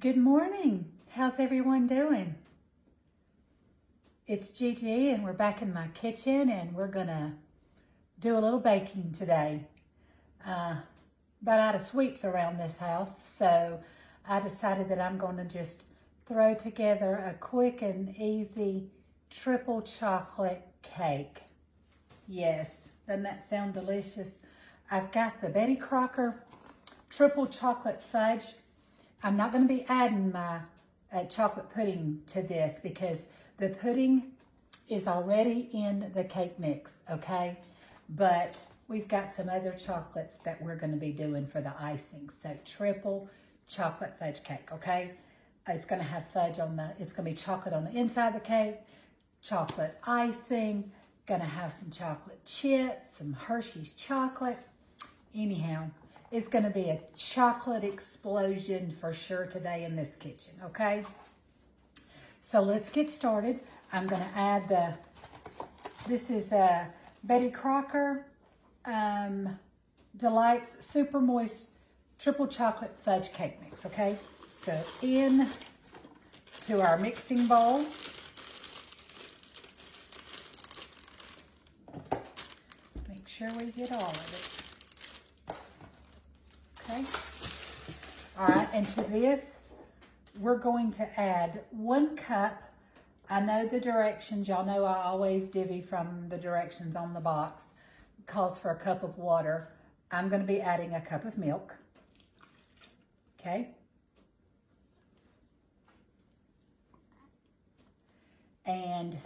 Good morning. How's everyone doing? It's Gigi and we're back in my kitchen and we're gonna do a little baking today. About out of sweets around this house, so I decided that I'm gonna just throw together a quick and easy triple chocolate cake. Yes, doesn't that sound delicious? I've got the Betty Crocker triple chocolate fudge. I'm not going to be adding my chocolate pudding to this because the pudding is already in the cake mix, okay? But we've got some other chocolates that we're going to be doing for the icing. So triple chocolate fudge cake, okay? It's going to have fudge on it's going to be chocolate on the inside of the cake, chocolate icing. It's going to have some chocolate chips, some Hershey's chocolate. Anyhow, it's going to be a chocolate explosion for sure today in this kitchen, okay? So let's get started. I'm going to add this is a Betty Crocker Delights Super Moist Triple Chocolate Fudge Cake Mix, okay? So in to our mixing bowl. Make sure we get all of it. Okay. All right, and to this, we're going to add 1 cup. I know the directions. Y'all know I always divvy from the directions on the box. It calls for a cup of water. I'm going to be adding a cup of milk. Okay. And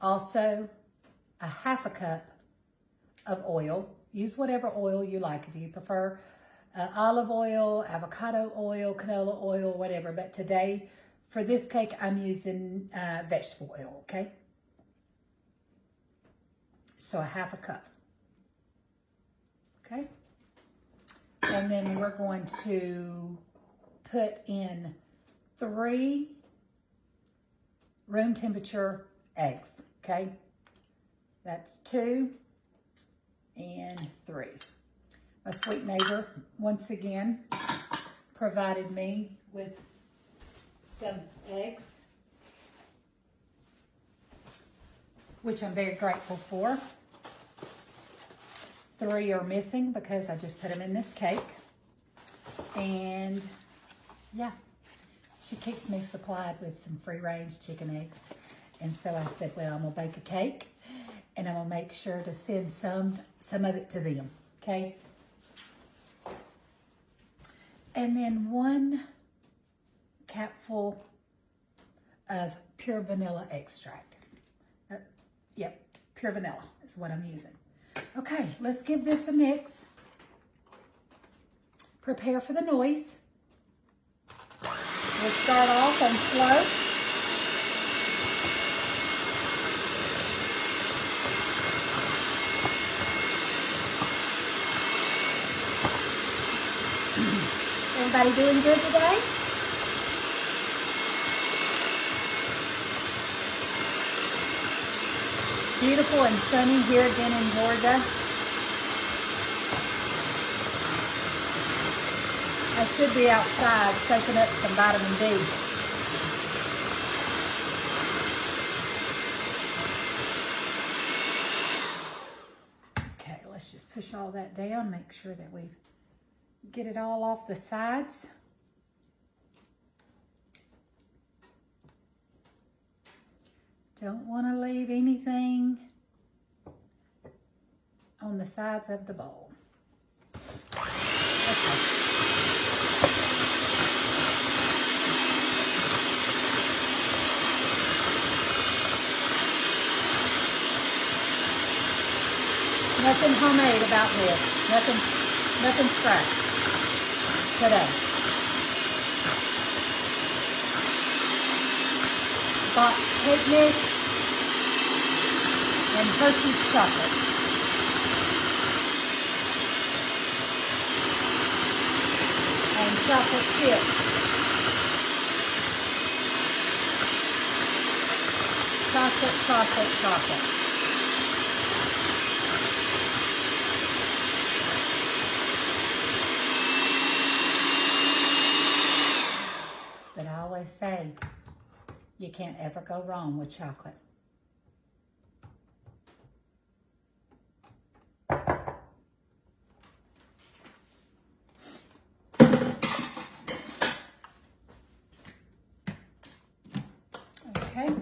also a 1/2 cup of oil. Use whatever oil you like. If you prefer olive oil, avocado oil, canola oil, whatever. But today, for this cake, I'm using vegetable oil, okay? So a 1/2 cup, okay? And then we're going to put in 3 room temperature eggs, okay? That's 2 and 3. My sweet neighbor, once again, provided me with some eggs, which I'm very grateful for. 3 are missing because I just put them in this cake. And yeah, she keeps me supplied with some free-range chicken eggs. And so I said, well, I'm gonna bake a cake and I'm gonna make sure to send some of it to them, okay? And then 1 capful of pure vanilla extract. Yep, pure vanilla is what I'm using. Okay, let's give this a mix. Prepare for the noise. We'll start off on slow. Everybody doing good today? Beautiful and sunny here again in Georgia. I should be outside soaking up some vitamin D. Okay, let's just push all that down, make sure that we get it all off the sides. Don't want to leave anything on the sides of the bowl. Okay. Nothing homemade about this. Nothing scratched today. Box cake mix and Hershey's chocolate. And chocolate chips. Chocolate. always say you can't ever go wrong with chocolate. Okay,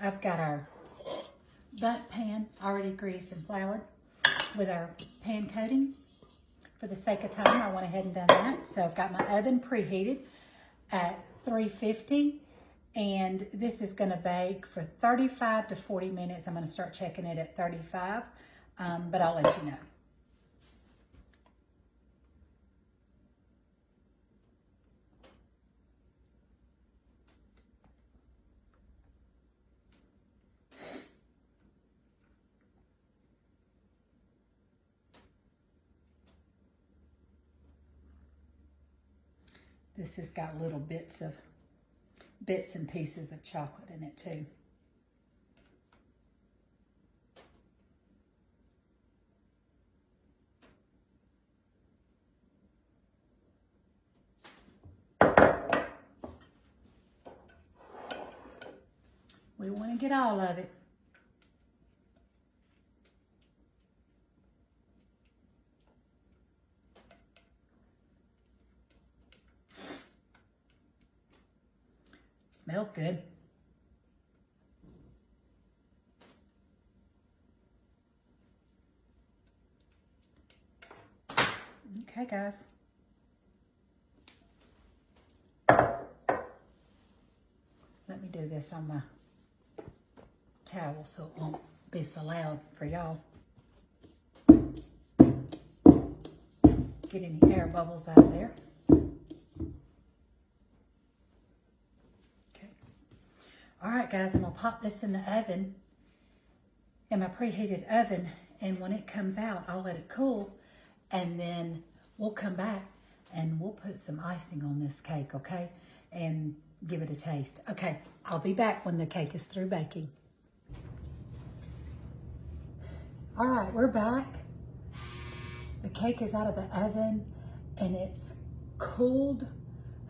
I've got our bundt pan already greased and floured with our pan coating. For the sake of time, I went ahead and done that. So I've got my oven preheated at 350, and this is going to bake for 35 to 40 minutes. I'm going to start checking it at 35, but I'll let you know. This has got little bits and pieces of chocolate in it too. We want to get all of it. Smells good. Okay, guys. Let me do this on my towel so it won't be so loud for y'all. Get any air bubbles out of there. All right, guys, I'm gonna pop this in the oven, in my preheated oven, and when it comes out, I'll let it cool, and then we'll come back and we'll put some icing on this cake, okay? And give it a taste. Okay, I'll be back when the cake is through baking. All right, we're back. The cake is out of the oven, and it's cooled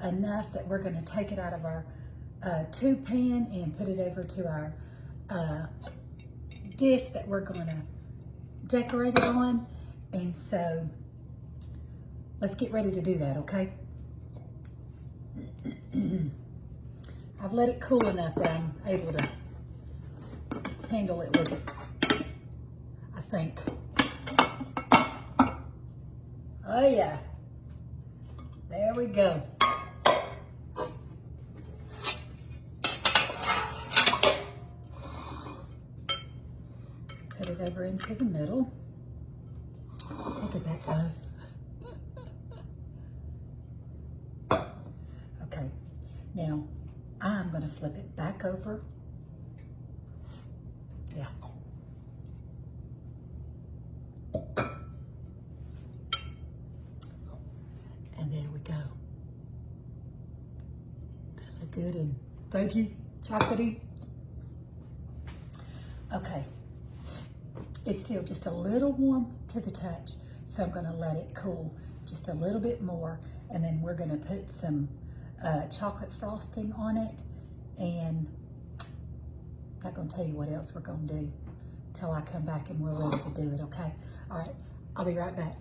enough that we're gonna take it out of our tube pan and put it over to our dish that we're going to decorate it on. And so let's get ready to do that, okay? I've let it cool enough that I'm able to handle it with it, I think. Oh yeah, there we go. Put it over into the middle. Look at that, guys. Okay, now I'm gonna flip it back over. Yeah. And there we go. That look good and fudgy, chocolatey. Okay. It's still just a little warm to the touch, so I'm gonna let it cool just a little bit more, and then we're gonna put some chocolate frosting on it, and I'm not gonna tell you what else we're gonna do till I come back and we're ready to do it, okay? All right, I'll be right back.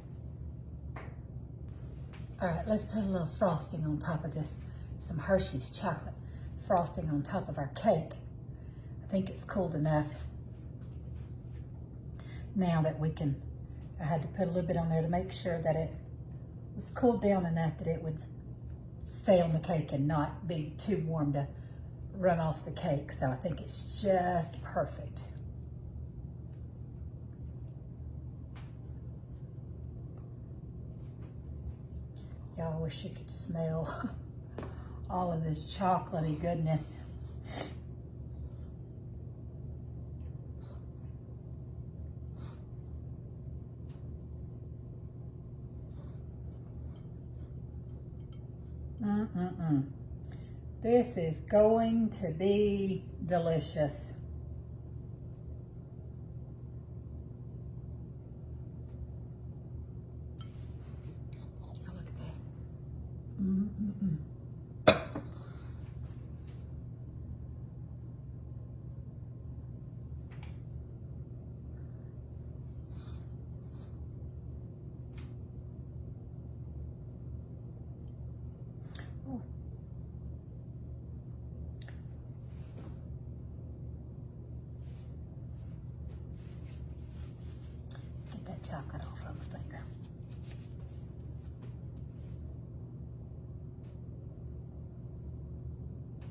All right, let's put a little frosting on top of this, some Hershey's chocolate frosting on top of our cake. I think it's cooled enough. Now that we can, I had to put a little bit on there to make sure that it was cooled down enough that it would stay on the cake and not be too warm to run off the cake. So I think it's just perfect. Y'all, I wish you could smell all of this chocolatey goodness. This is going to be delicious. Oh, look at that. chocolate off of my finger.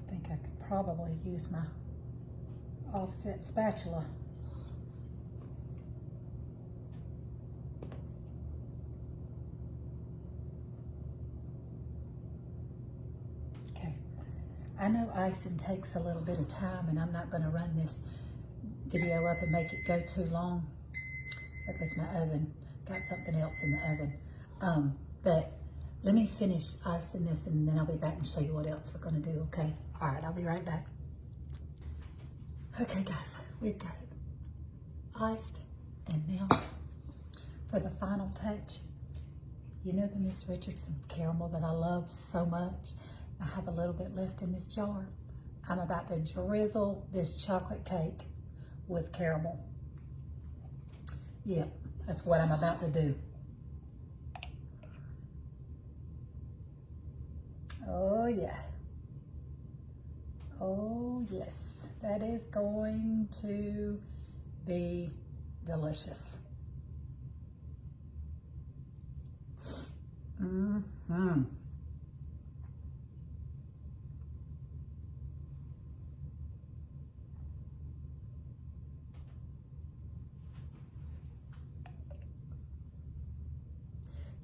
I think I could probably use my offset spatula. Okay, I know icing takes a little bit of time, and I'm not going to run this video up and make it go too long. That was my oven. Got something else in the oven. But let me finish icing this, and then I'll be back and show you what else we're going to do, okay? All right, I'll be right back. Okay, guys, we've got it iced, and now for the final touch. You know the Miss Richardson caramel that I love so much? I have a little bit left in this jar. I'm about to drizzle this chocolate cake with caramel. Yep, that's what I'm about to do. Oh yeah. Oh yes, that is going to be delicious. Mm-hmm.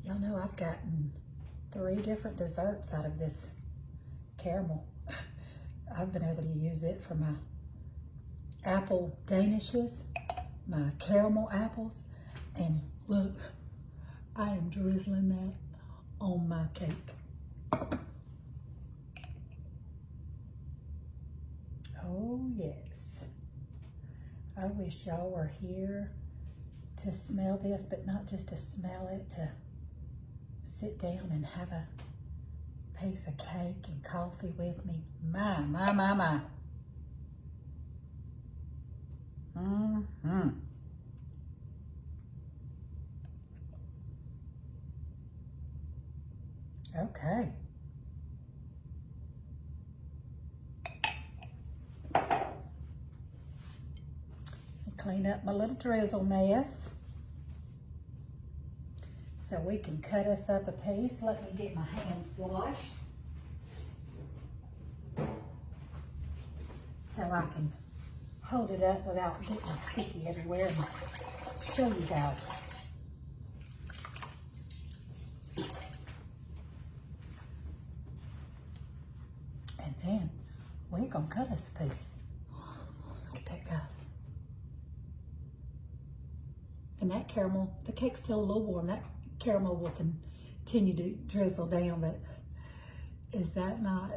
Y'all know I've gotten 3 different desserts out of this caramel. I've been able to use it for my apple danishes, my caramel apples, and look, I am drizzling that on my cake. Oh yes. I wish y'all were here to smell this, but not just to smell it, to sit down and have a piece of cake and coffee with me. My. Mm-hmm. Okay. Clean up my little drizzle mess so we can cut us up a piece. Let me get my hands washed so I can hold it up without getting sticky everywhere and show you guys. And then we're gonna cut us a piece. Look at that, guys. And that caramel, the cake's still a little warm. That caramel will continue to drizzle down, but is that not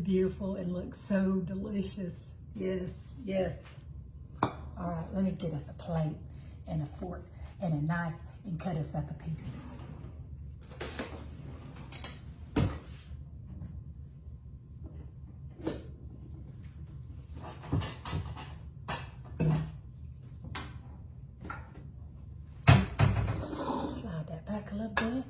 beautiful and looks so delicious? Yes, yes. All right, let me get us a plate and a fork and a knife and cut us up a piece. Slide that back a little bit.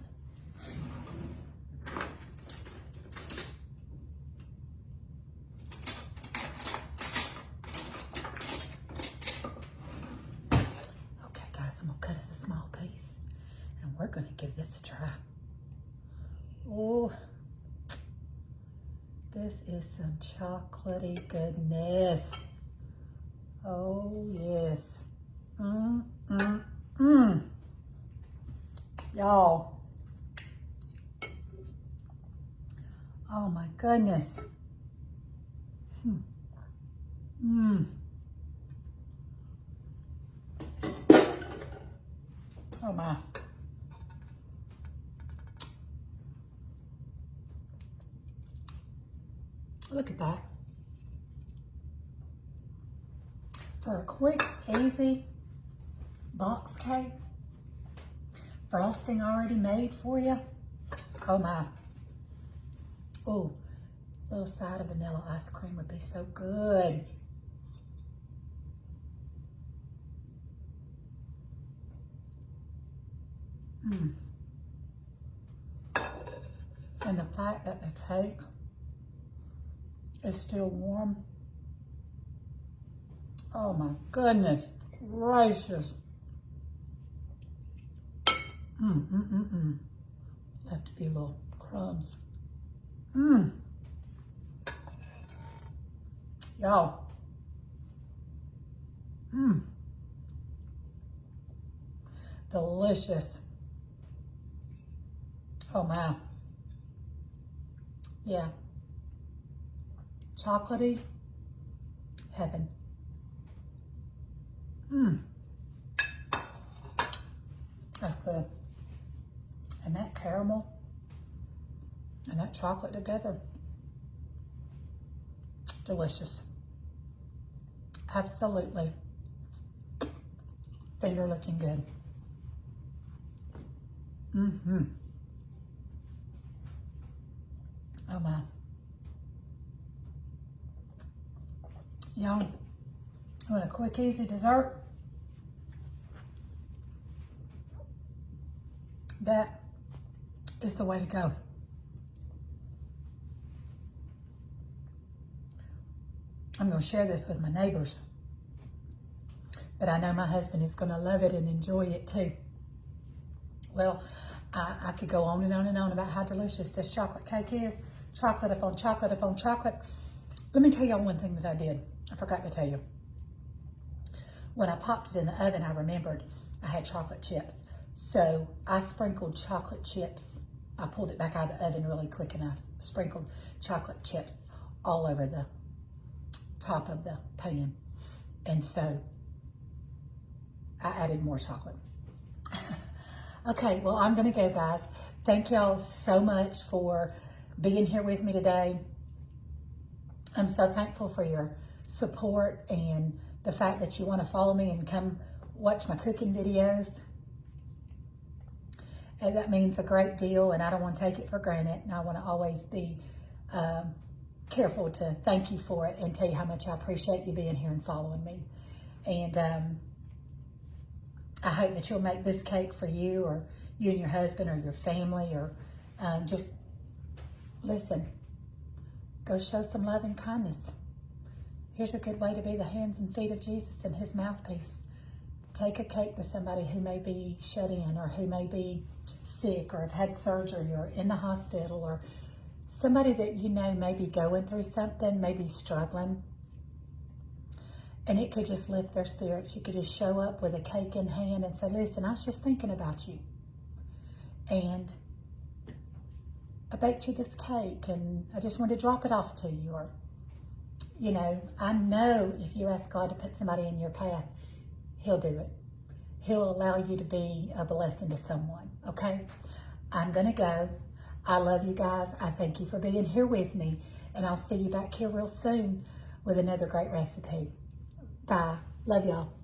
Okay, guys, I'm gonna cut us a small piece, and we're gonna give this a try. Oh, this is some chocolatey goodness. Oh yes. Y'all. Oh my goodness. Oh my. Look at that. For a quick, easy box cake, frosting already made for you. Oh my. Oh, a little side of vanilla ice cream would be so good. And the fact that the cake is still warm. Oh my goodness gracious. Left a few little crumbs. Y'all. Delicious. Oh my. Yeah. Chocolatey heaven. That's good. And that caramel and that chocolate together. Delicious. Absolutely. Finger looking good. Oh my. Y'all, want a quick, easy dessert? That is the way to go. I'm going to share this with my neighbors, but I know my husband is going to love it and enjoy it too. Well, I could go on and on and on about how delicious this chocolate cake is. Chocolate upon chocolate upon chocolate. Let me tell y'all one thing that I did. I forgot to tell you. When I popped it in the oven, I remembered I had chocolate chips. So I sprinkled chocolate chips. I pulled it back out of the oven really quick and I sprinkled chocolate chips all over the top of the pan. And so I added more chocolate. Okay, well, I'm going to go, guys. Thank y'all so much for being here with me today. I'm so thankful for your support and the fact that you want to follow me and come watch my cooking videos. And that means a great deal, and I don't want to take it for granted. And I want to always be careful to thank you for it and tell you how much I appreciate you being here and following me. And I hope that you'll make this cake for you or you and your husband or your family, or just listen, go show some love and kindness. Here's a good way to be the hands and feet of Jesus and his mouthpiece. Take a cake to somebody who may be shut in or who may be sick or have had surgery or in the hospital, or somebody that you know may be going through something, may be struggling. And it could just lift their spirits. You could just show up with a cake in hand and say, listen, I was just thinking about you. And I baked you this cake and I just wanted to drop it off to you. Or, you know, I know if you ask God to put somebody in your path, he'll do it. He'll allow you to be a blessing to someone, okay? I'm going to go. I love you guys. I thank you for being here with me. And I'll see you back here real soon with another great recipe. Bye. Love y'all.